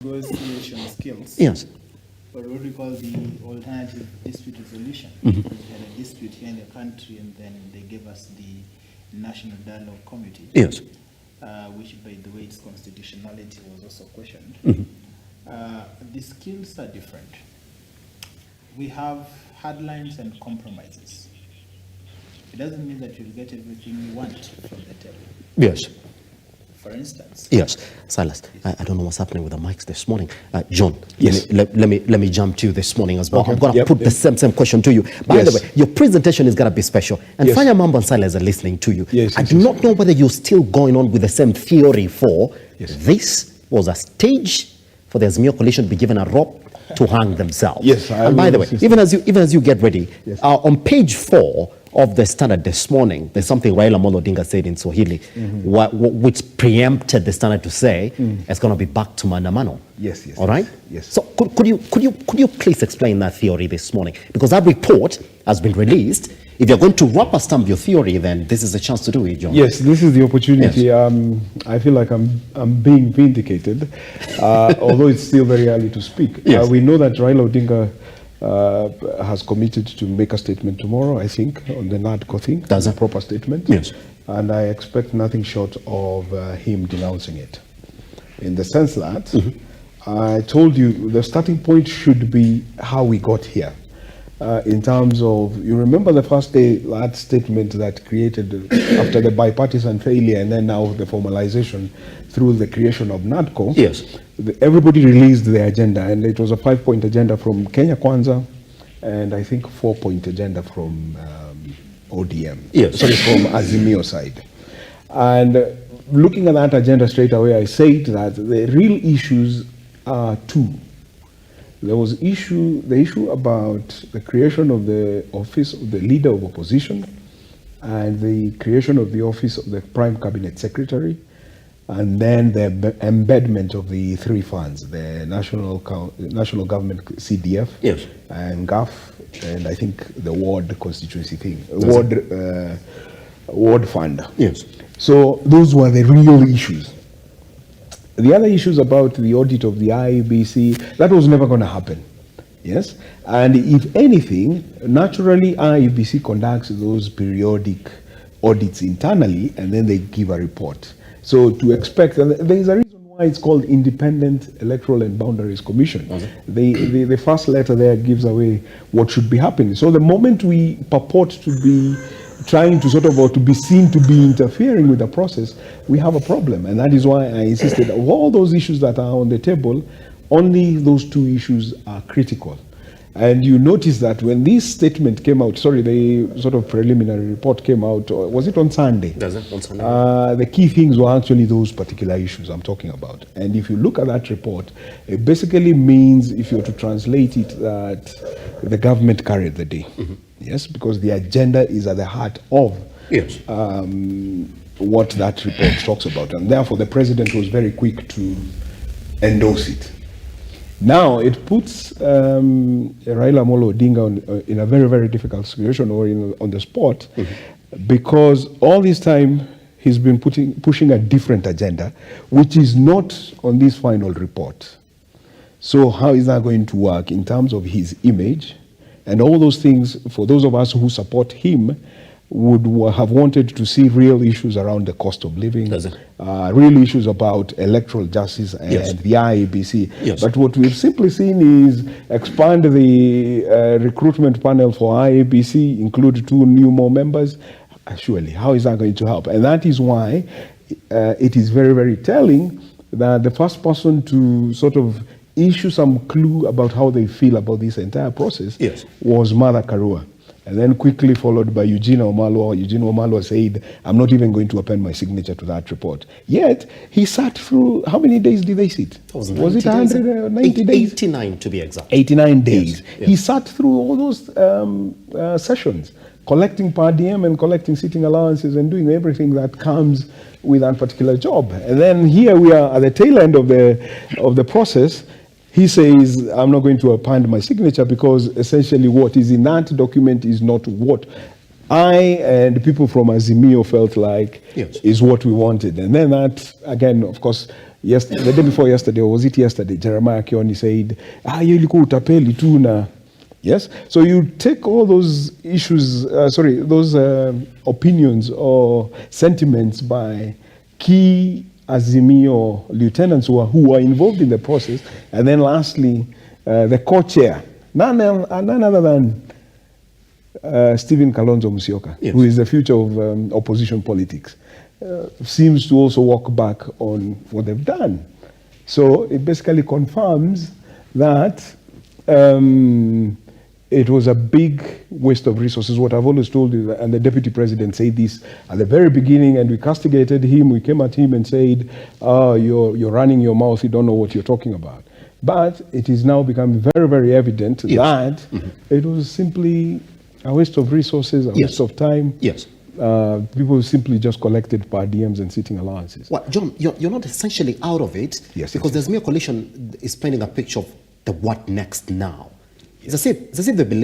negotiation skills. Yes. But what we call the alternative dispute resolution. Mm-hmm. We had a dispute here in the country, and then they gave us the National Dialogue Committee. Yes. Which, by the way, its constitutionality was also questioned. Mm-hmm. The skills are different. We have hardlines and compromises. It doesn't mean that you'll get everything you want from the table. Yes. For instance. Yes, Silas. I don't know what's happening with the mics this morning. John, yes. let me jump to you this morning as well. Okay. I'm going to put the same question to you. By the way, your presentation is going to be special. And Fanya Mambo and Silas are listening to you. I do not know whether you're still going on with the same theory for this was a stage for the Azimio coalition to be given a rope to hang themselves. Yes. And by the way, even as you get ready, on page 4 of the Standard this morning, there's something Raila Odinga said in Swahili, which preempted the Standard to say it's going to be back to maandamano. Yes. All right. Yes. So could you please explain that theory this morning? Because that report has been released. If you're going to rubber stamp your theory, then this is a chance to do it, John. Yes, this is the opportunity. Yes. I feel like I'm being vindicated, although it's still very early to speak. Yes. We know that Raila Odinga has committed to make a statement tomorrow, I think, on the NADCO thing. That's a proper statement. Yes. And I expect nothing short of him denouncing it. In the sense that, I told you, the starting point should be how we got here. In terms of, you remember the first day, that statement that created, after the bipartisan failure and then now the formalization through the creation of NADCO. Yes. Everybody released their agenda, and it was a 5-point agenda from Kenya Kwanza, and I think 4-point agenda from ODM. Yes. Sorry, from Azimio side. And looking at that agenda straight away, I said that the real issues are two. There was the issue about the creation of the office of the leader of opposition and the creation of the office of the prime cabinet secretary, and then the embedment of the 3 funds, the national government CDF, and GAF, and I think the ward constituency thing, ward fund. Yes. So those were the real issues. The other issues about the audit of the IEBC, that was never going to happen. Yes? And if anything, naturally IEBC conducts those periodic audits internally, and then they give a report. So to expect, and there is a reason why it's called Independent Electoral and Boundaries Commission. The first letter there gives away what should be happening. So the moment we purport to be trying to sort of, or to be seen to be interfering with the process, we have a problem. And that is why I insisted, of all those issues that are on the table, only those 2 issues are critical. And you notice that when this statement came out, the sort of preliminary report came out, was it on Sunday? Does it on Sunday? The key things were actually those particular issues I'm talking about. And if you look at that report, it basically means, if you were to translate it, that the government carried the day. Yes, because the agenda is at the heart of what that report talks about. And therefore, the president was very quick to endorse it. Now, it puts Raila Odinga in a very, very difficult situation, or on the spot, because all this time he's been pushing a different agenda, which is not on this final report. So how is that going to work in terms of his image? And all those things, for those of us who support him, would have wanted to see real issues around the cost of living, real issues about electoral justice and the IEBC. But what we've simply seen is expand the recruitment panel for IEBC, include 2 more members. Surely, how is that going to help? And that is why it is very, very telling that the first person to sort of issue some clue about how they feel about this entire process was Martha Karua. And then quickly followed by Eugene Wamalwa. Eugene Wamalwa said, I'm not even going to append my signature to that report. Yet, he sat through, how many days did they sit? Was it 190 days? 89 to be exact. 89 days. He sat through all those sessions, collecting per diem and collecting sitting allowances and doing everything that comes with that particular job. And then here we are at the tail end of the process. He says, I'm not going to append my signature because essentially what is in that document is not what I and people from Azimio felt like is what we wanted. And then that, again, of course, the day before yesterday, or was it yesterday, Jeremiah Kioni said, hiyo ilikuwa utapeli tu na. Yes? So you take all those issues, those opinions or sentiments by key Azimio lieutenants who are involved in the process, and then lastly, the co-chair, none other than Stephen Kalonzo Musyoka, yes, who is the future of opposition politics, seems to also walk back on what they've done. So it basically confirms that it was a big waste of resources. What I've always told you, and the deputy president said this at the very beginning, and we castigated him. We came at him and said, "Oh, you're running your mouth. You don't know what you're talking about." But it is now becoming very, very evident, yes, that it was simply a waste of resources, a, yes, waste of time. Yes. People simply just collected per diems and sitting allowances. Well, John, you're not essentially out of it, yes, because yes, there's mere coalition is painting a picture of the what next now. It's as if they believe